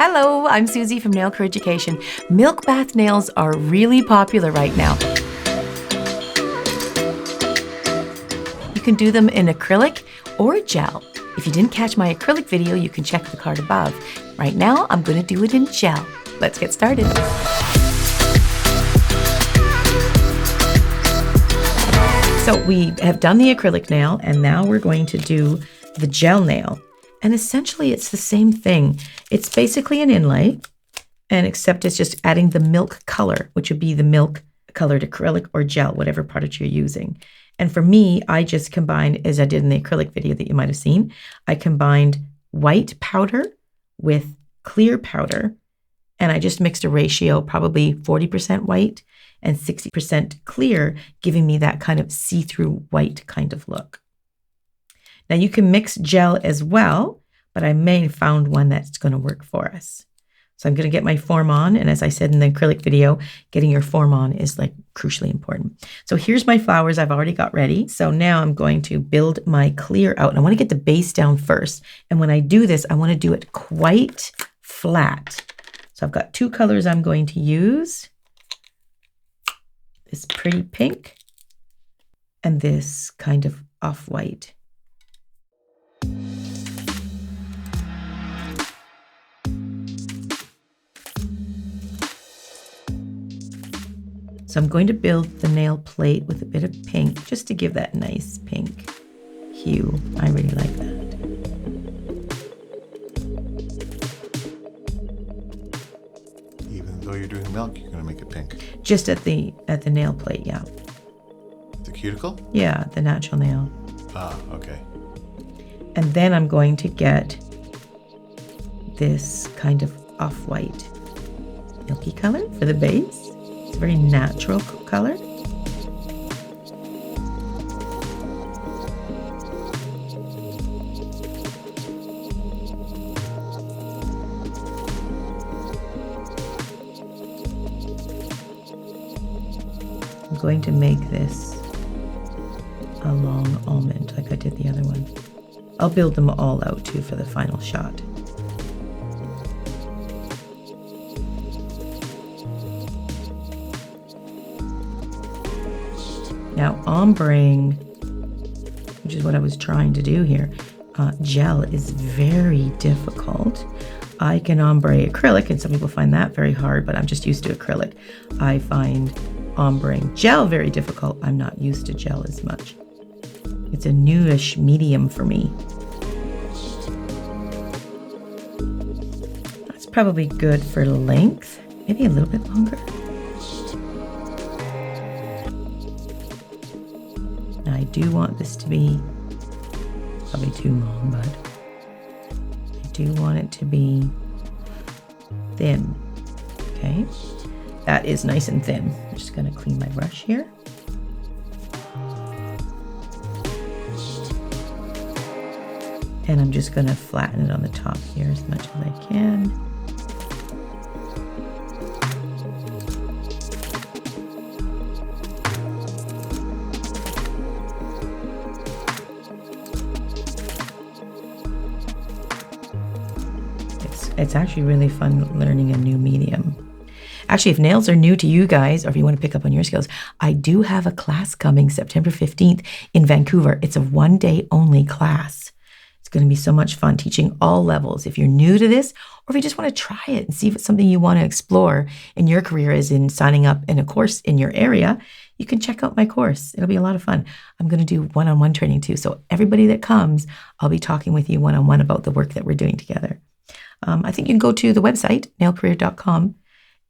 Hello, I'm Suzie from Nail Career Education. Milk bath nails are really popular right now. You can do them in acrylic or gel. If you didn't catch my acrylic video, you can check the card above. Right now, I'm going to do it in gel. Let's get started. So we have done the acrylic nail, and now we're going to do the gel nail. And essentially, it's the same thing. It's basically an inlay, and except it's just adding the milk color, which would be the milk colored acrylic or gel, whatever product you're using. And for me, I just combined, as I did in the acrylic video that you might have seen, I combined white powder with clear powder, and I just mixed a ratio, probably 40% white and 60% clear, giving me that kind of see-through white kind of look. Now you can mix gel as well, but I may have found one that's going to work for us. So I'm going to get my form on, and as I said in the acrylic video, getting your form on is like crucially important. So here's my flowers I've already got ready. So now I'm going to build my clear out, and I want to get the base down first. And when I do this, I want to do it quite flat. So I've got two colors I'm going to use. This pretty pink and this kind of off-white. So I'm going to build the nail plate with a bit of pink, just to give that nice pink hue. I really like that. Even though you're doing milk, you're going to make it pink. Just at the nail plate, yeah. The cuticle? Yeah, the natural nail. Ah, okay. And then I'm going to get this kind of off-white milky color for the base. It's a very natural color. I'm going to make this a long almond like I did the other one. I'll build them all out too for the final shot. Now, ombreing, which is what I was trying to do here, gel is very difficult. I can ombre acrylic, and some people find that very hard, but I'm just used to acrylic. I find ombreing gel very difficult. I'm not used to gel as much. It's a newish medium for me. That's probably good for length, maybe a little bit longer. I do want this to be probably too long, but I do want it to be thin. Okay, that is nice and thin. I'm just going to clean my brush here. And I'm just going to flatten it on the top here as much as I can. It's actually really fun learning a new medium. Actually, if nails are new to you guys, or if you want to pick up on your skills, I do have a class coming September 15th in Vancouver. It's a one-day only class. It's going to be so much fun, teaching all levels. If you're new to this, or if you just want to try it and see if it's something you want to explore in your career, as in signing up in a course in your area, you can check out my course. It'll be a lot of fun. I'm going to do one-on-one training too. So everybody that comes, I'll be talking with you one-on-one about the work that we're doing together. I think you can go to the website, nailcareer.com,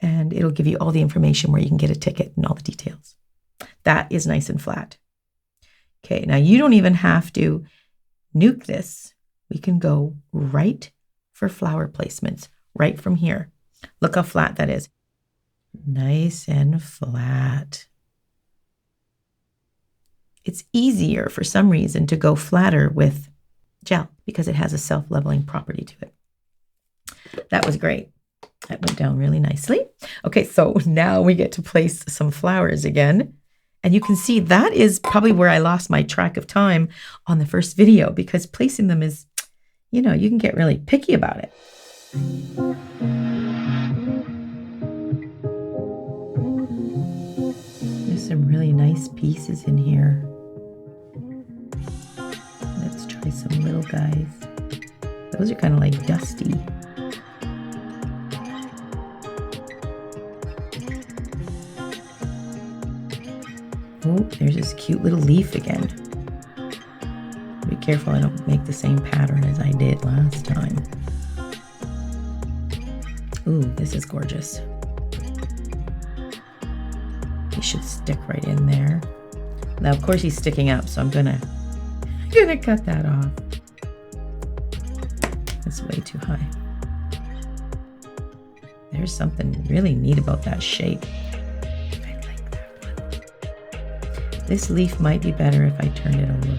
and it'll give you all the information where you can get a ticket and all the details. That is nice and flat. Okay, now you don't even have to nuke this. We can go right for flower placements, right from here. Look how flat that is. Nice and flat. It's easier for some reason to go flatter with gel because it has a self-leveling property to it. That was great. That went down really nicely. Okay, so now we get to place some flowers again. And you can see that is probably where I lost my track of time on the first video, because placing them is, you know, you can get really picky about it. pieces in here. Let's try some little guys. Those are kind of like dusty. Oh, there's this cute little leaf again. Be careful I don't make the same pattern as I did last time. Ooh, this is gorgeous. He should stick right in there. Now, of course, he's sticking up, so I'm gonna cut that off. That's way too high. There's something really neat about that shape. I like that one. This leaf might be better if I turn it over.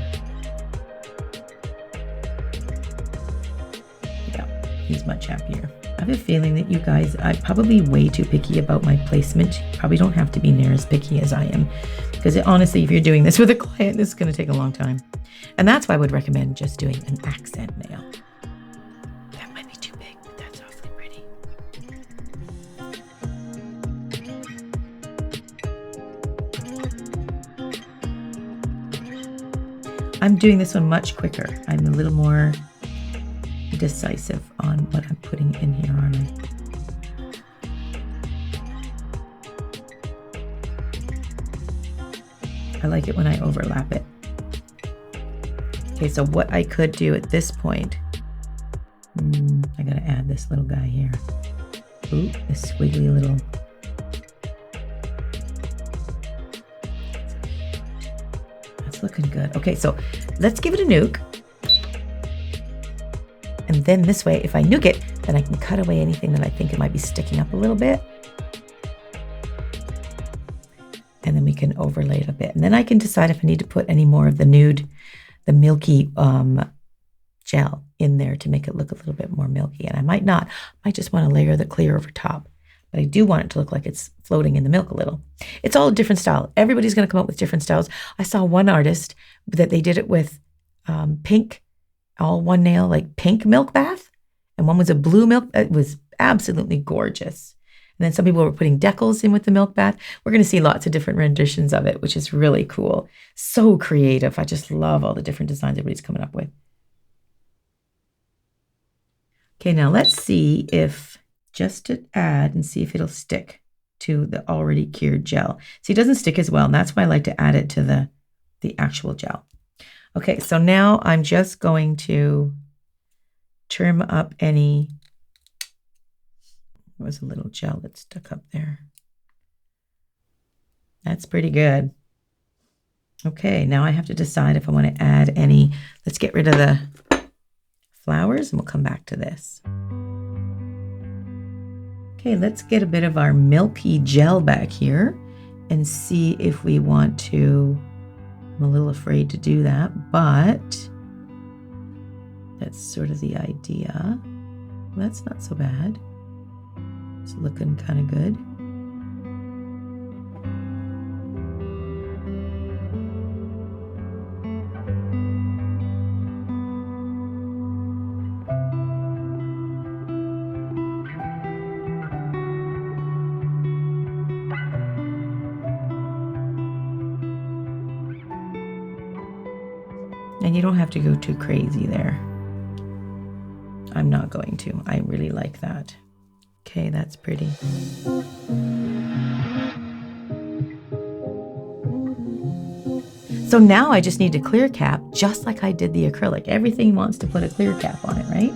Yeah, he's much happier. I have a feeling that you guys, I'm probably way too picky about my placement. You probably don't have to be near as picky as I am. Because honestly, if you're doing this with a client, this is going to take a long time. And that's why I would recommend just doing an accent nail. That might be too big, but that's awfully pretty. I'm doing this one much quicker. I'm a little more decisive on what I'm putting in here, aren't I? I like it when I overlap it. Okay, so what I could do at this point, I gotta add this little guy here. Ooh, this squiggly little. That's looking good. Okay, so let's give it a nuke. And then this way, if I nuke it, then I can cut away anything that I think it might be sticking up a little bit. And then we can overlay it a bit. And then I can decide if I need to put any more of the nude, the milky gel in there to make it look a little bit more milky. And I might not. I might just want to layer the clear over top. But I do want it to look like it's floating in the milk a little. It's all a different style. Everybody's going to come up with different styles. I saw one artist that they did it with pink, all one nail, like pink milk bath. And one was a blue milk. It was absolutely gorgeous. And then some people were putting decals in with the milk bath. We're going to see lots of different renditions of it, which is really cool. So creative. I just love all the different designs everybody's coming up with. Okay, now let's see if, just to add and see if it'll stick to the already cured gel. See, it doesn't stick as well, and that's why I like to add it to the actual gel. Okay, so now I'm just going to trim up any, there was a little gel that stuck up there. That's pretty good. Okay, now I have to decide if I want to add any. Let's get rid of the flowers and we'll come back to this. Okay, let's get a bit of our milky gel back here and see if we want to. I'm a little afraid to do that, but that's sort of the idea. Well, that's not so bad. It's looking kind of good. And you don't have to go too crazy there. I'm not going to. I really like that. Okay, that's pretty. So now I just need to clear cap just like I did the acrylic. Everything wants to put a clear cap on it, right?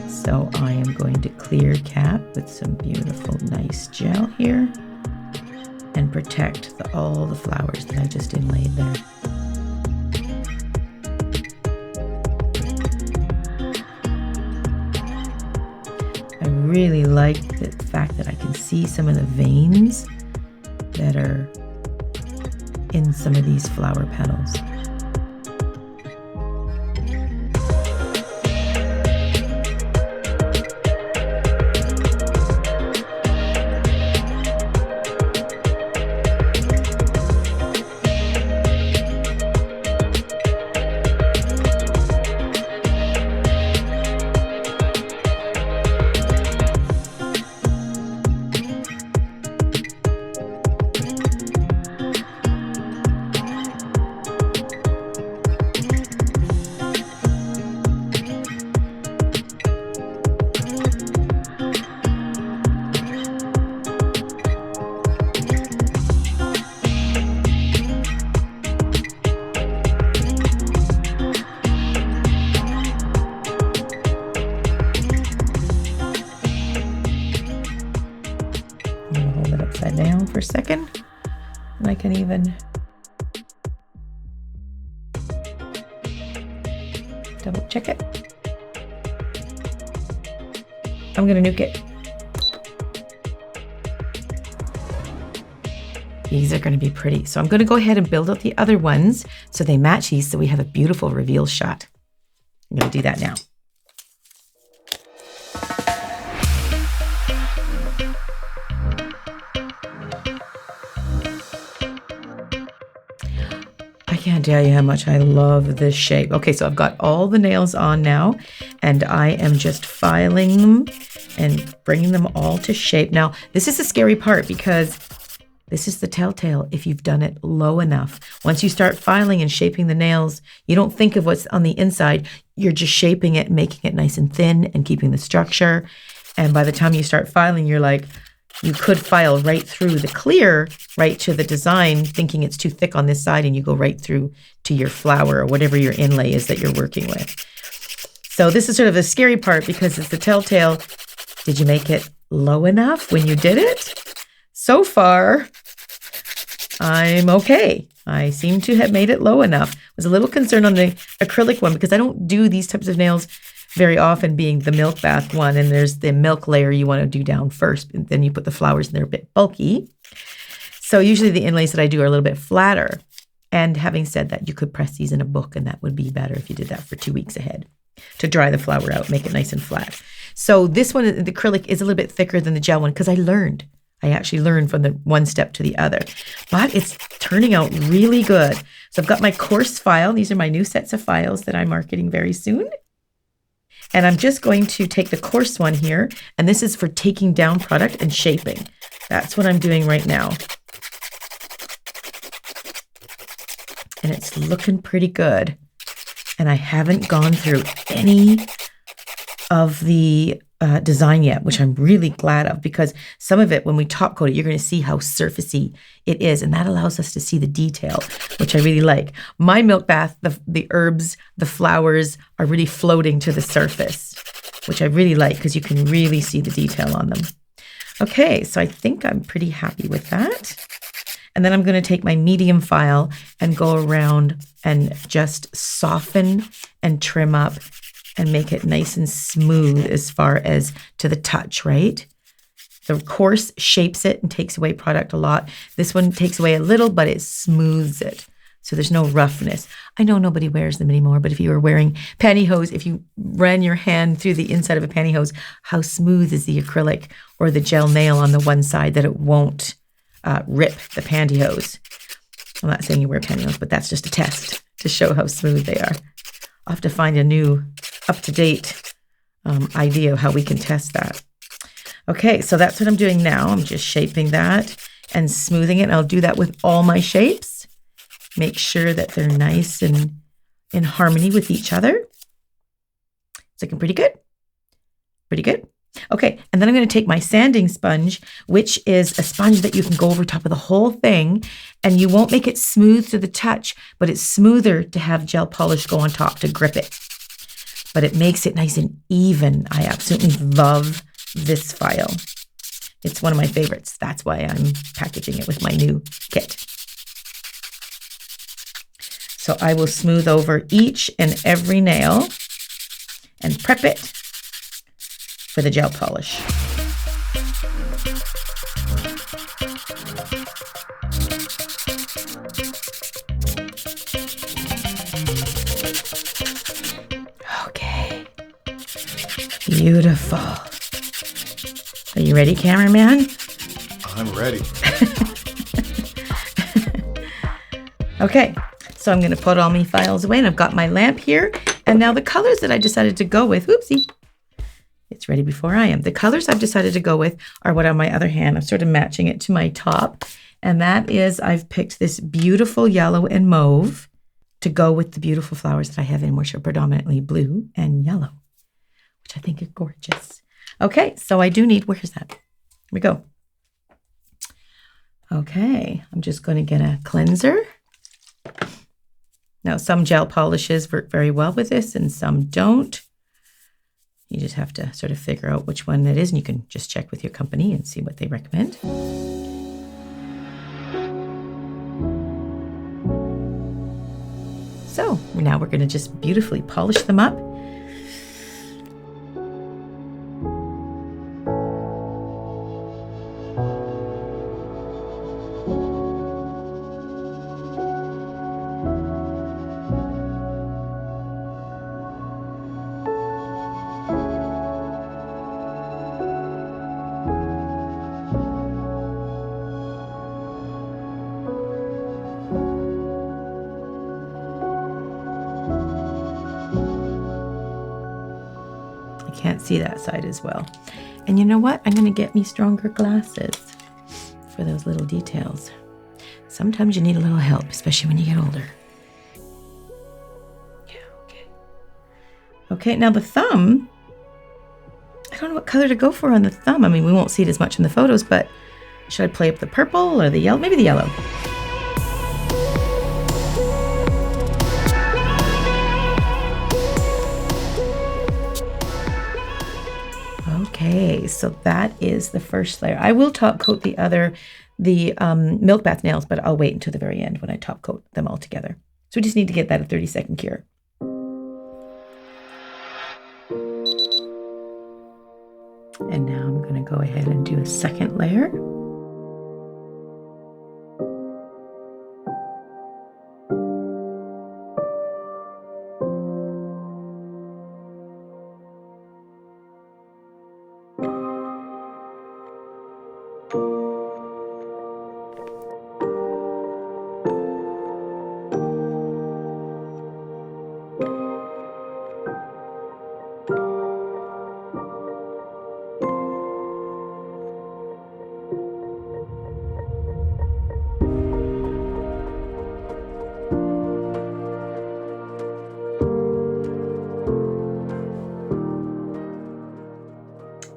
So I am going to clear cap with some beautiful, nice gel here and protect all the flowers that I just inlaid there. I really like the fact that I can see some of the veins that are in some of these flower petals. second. And I can even double check it. I'm gonna nuke it. These are gonna be pretty. So I'm gonna go ahead and build out the other ones so they match these so we have a beautiful reveal shot. I'm gonna do that now. I can't tell you how much I love this shape. Okay, so I've got all the nails on now, and I am just filing them and bringing them all to shape. Now, this is the scary part because this is the telltale if you've done it low enough. Once you start filing and shaping the nails, you don't think of what's on the inside. You're just shaping it, making it nice and thin and keeping the structure. And by the time you start filing, you're like, you could file right through the clear, right to the design, thinking it's too thick on this side, and you go right through to your flower or whatever your inlay is that you're working with. So this is sort of the scary part because it's the telltale. Did you make it low enough when you did it? So far, I'm okay. I seem to have made it low enough. I was a little concerned on the acrylic one because I don't do these types of nails very often, being the milk bath one, and there's the milk layer you want to do down first, and then you put the flowers and they're a bit bulky. So usually the inlays that I do are a little bit flatter. And having said that, you could press these in a book, and that would be better if you did that for 2 weeks ahead to dry the flower out, make it nice and flat. So this one, the acrylic, is a little bit thicker than the gel one because I actually learned from the one step to the other, but it's turning out really good. So I've got my course file. These are my new sets of files that I'm marketing very soon. And I'm just going to take the coarse one here, and this is for taking down product and shaping. That's what I'm doing right now. And it's looking pretty good. And I haven't gone through any of the design yet, which I'm really glad of, because some of it, when we top coat it, you're going to see how surfacey it is, and that allows us to see the detail, which I really like. My milk bath, the herbs, the flowers are really floating to the surface, which I really like because you can really see the detail on them. Okay, so I think I'm pretty happy with that. And then I'm going to take my medium file and go around and just soften and trim up and make it nice and smooth as far as to the touch, right? The coarse shapes it and takes away product a lot. This one takes away a little, but it smooths it. So there's no roughness. I know nobody wears them anymore, but if you were wearing pantyhose, if you ran your hand through the inside of a pantyhose, how smooth is the acrylic or the gel nail on the one side that it won't rip the pantyhose? I'm not saying you wear pantyhose, but that's just a test to show how smooth they are. I'll have to find a new up-to-date idea of how we can test that. Okay, so that's what I'm doing now. I'm just shaping that and smoothing it. And I'll do that with all my shapes. Make sure that they're nice and in harmony with each other. It's looking pretty good. Pretty good. Okay, and then I'm going to take my sanding sponge, which is a sponge that you can go over top of the whole thing, and you won't make it smooth to the touch, but it's smoother to have gel polish go on top to grip it. But it makes it nice and even. I absolutely love this file. It's one of my favorites. That's why I'm packaging it with my new kit. So I will smooth over each and every nail and prep it for the gel polish. Okay. Beautiful. Are you ready, cameraman? I'm ready. Okay, so I'm going to put all my files away, and I've got my lamp here. And now the colors that I decided to go with, whoopsie, it's ready before I am. The colors I've decided to go with are what on my other hand. I'm sort of matching it to my top. And that is, I've picked this beautiful yellow and mauve to go with the beautiful flowers that I have in, which are predominantly blue and yellow, which I think are gorgeous. Okay, so I do need, where's that? Here we go. Okay, I'm just going to get a cleanser. Now, some gel polishes work very well with this and some don't. You just have to sort of figure out which one it is, and you can just check with your company and see what they recommend. So now we're going to just beautifully polish them up. Can't see that side as well. And you know what? I'm going to get me stronger glasses for those little details. Sometimes you need a little help, especially when you get older. Yeah, okay. Okay, now the thumb. I don't know what color to go for on the thumb. I mean, we won't see it as much in the photos, but should I play up the purple or the yellow? Maybe the yellow. Okay, so that is the first layer. I will top coat the milk bath nails, but I'll wait until the very end when I top coat them all together. So we just need to get that a 30-second cure. And now I'm going to go ahead and do a second layer.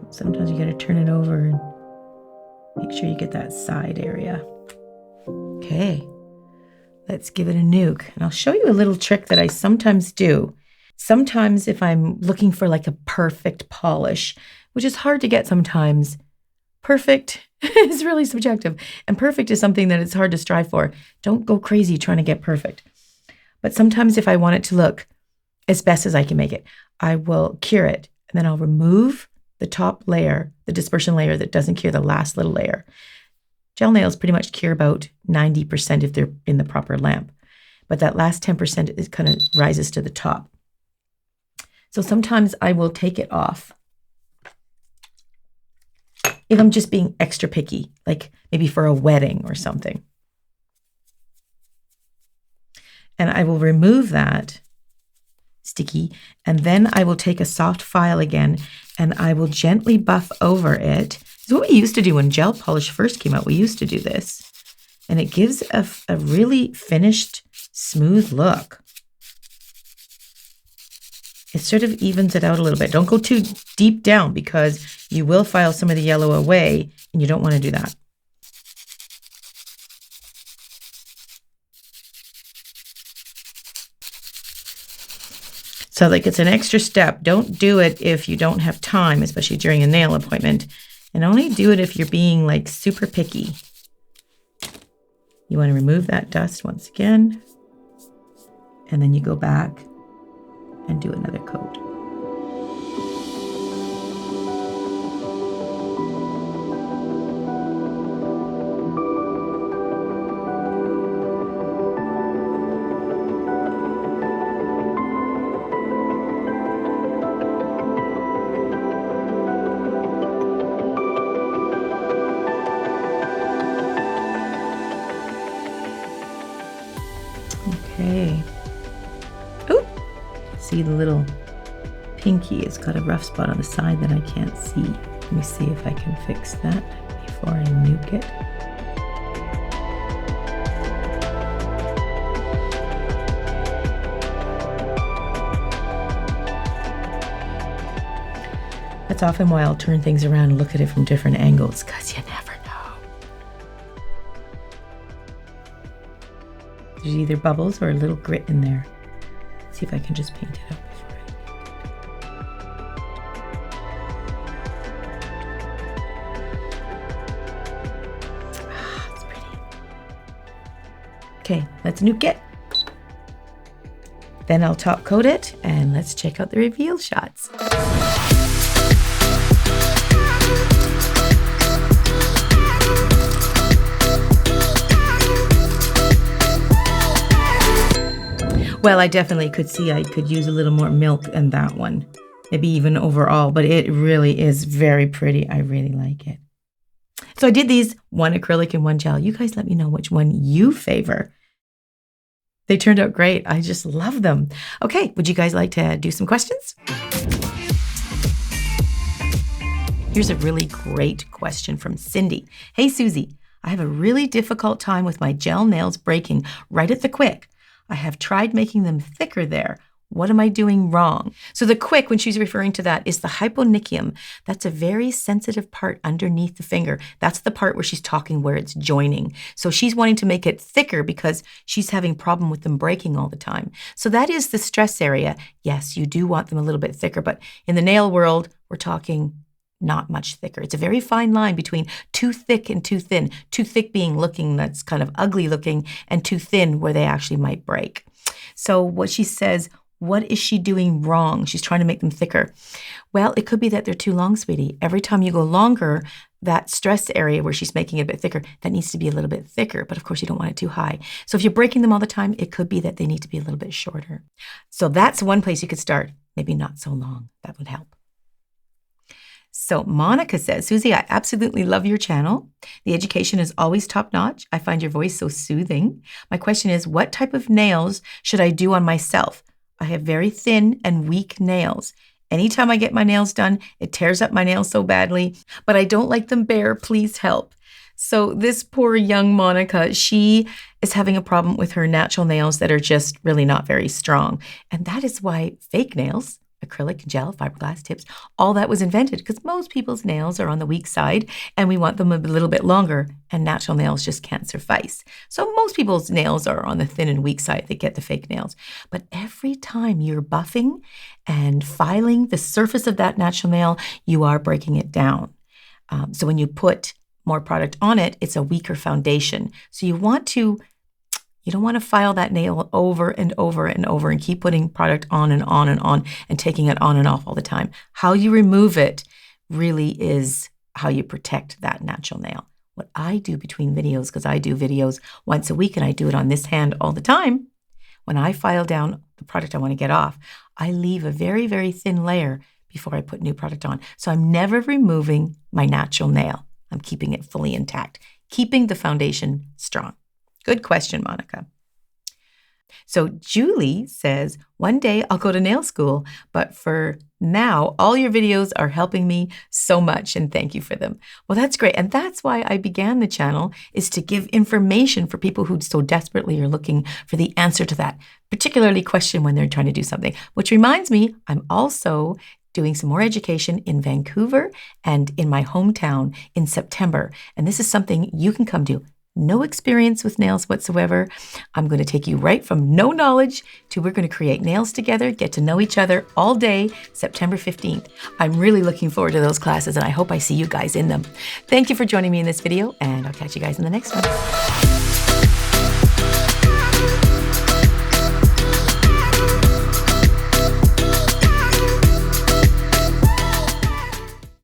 Sometimes you got to turn it over and make sure you get that side area. Okay, let's give it a nuke. And I'll show you a little trick that I sometimes do. Sometimes if I'm looking for like a perfect polish, which is hard to get sometimes, perfect is really subjective. And perfect is something that it's hard to strive for. Don't go crazy trying to get perfect. But sometimes if I want it to look as best as I can make it, I will cure it. And then I'll remove the top layer, the dispersion layer that doesn't cure the last little layer. Gel nails pretty much cure about 90% if they're in the proper lamp. But that last 10% is kind of rises to the top. So sometimes I will take it off if I'm just being extra picky, like maybe for a wedding or something. And I will remove that sticky, and then I will take a soft file again and I will gently buff over it. It's what we used to do when gel polish first came out. We used to do this, and it gives a really finished, smooth look. It sort of evens it out a little bit. Don't go too deep down because you will file some of the yellow away, and you don't want to do that. So like it's an extra step. Don't do it if you don't have time, especially during a nail appointment. And only do it if you're being like super picky. You want to remove that dust once again. And then you go back and do another coat. Okay. Oh, see the little pinky, it's got a rough spot on the side that I can't see. Let me see if I can fix that before I nuke it. That's often why I'll turn things around and look at it from different angles, because you never know. There's either bubbles or a little grit in there. Let's see if I can just paint it up before I paint it. Ah, it's pretty. Okay, let's nuke it. Then I'll top coat it, and let's check out the reveal shots. Well, I definitely could see I could use a little more milk in that one. Maybe even overall, but it really is very pretty. I really like it. So I did these, one acrylic and one gel. You guys let me know which one you favor. They turned out great. I just love them. Okay, would you guys like to do some questions? Here's a really great question from Cindy. Hey, Suzie, I have a really difficult time with my gel nails breaking right at the quick. I have tried making them thicker there. What am I doing wrong? So the quick, when she's referring to that, is the hyponychium. That's a very sensitive part underneath the finger. That's the part where she's talking where it's joining. So she's wanting to make it thicker because she's having problem with them breaking all the time. So that is the stress area. Yes, you do want them a little bit thicker, but in the nail world, we're talking not much thicker. It's a very fine line between too thick and too thin. Too thick being looking that's kind of ugly looking, and too thin where they actually might break. So what she says, what is she doing wrong? She's trying to make them thicker. Well, it could be that they're too long, sweetie. Every time you go longer, that stress area where she's making it a bit thicker, that needs to be a little bit thicker. But of course, you don't want it too high. So if you're breaking them all the time, it could be that they need to be a little bit shorter. So that's one place you could start. Maybe not so long. That would help. So Monica says, Suzie, I absolutely love your channel. The education is always top-notch. I find your voice so soothing. My question is, what type of nails should I do on myself? I have very thin and weak nails. Anytime I get my nails done, it tears up my nails so badly, but I don't like them bare. Please help. So this poor young Monica, she is having a problem with her natural nails that are just really not very strong. And that is why fake nails, acrylic, gel, fiberglass tips, all that was invented because most people's nails are on the weak side and we want them a little bit longer, and natural nails just can't suffice. So most people's nails are on the thin and weak side. They get the fake nails. But every time you're buffing and filing the surface of that natural nail, you are breaking it down. So when you put more product on it, it's a weaker foundation. So you don't want to file that nail over and over and over and keep putting product on and on and on and taking it on and off all the time. How you remove it really is how you protect that natural nail. What I do between videos, because I do videos once a week and I do it on this hand all the time, when I file down the product I want to get off, I leave a very, very thin layer before I put new product on. So I'm never removing my natural nail. I'm keeping it fully intact, keeping the foundation strong. Good question, Monica. So Julie says, one day I'll go to nail school, but for now, all your videos are helping me so much, and thank you for them. Well, that's great. And that's why I began the channel, is to give information for people who so desperately are looking for the answer to that particularly question when they're trying to do something. Which reminds me, I'm also doing some more education in Vancouver and in my hometown in September. And this is something you can come to. No experience with nails whatsoever. I'm going to take you right from no knowledge to we're going to create nails together, get to know each other all day, September 15th. I'm really looking forward to those classes, and I hope I see you guys in them. Thank you for joining me in this video, and I'll catch you guys in the next one.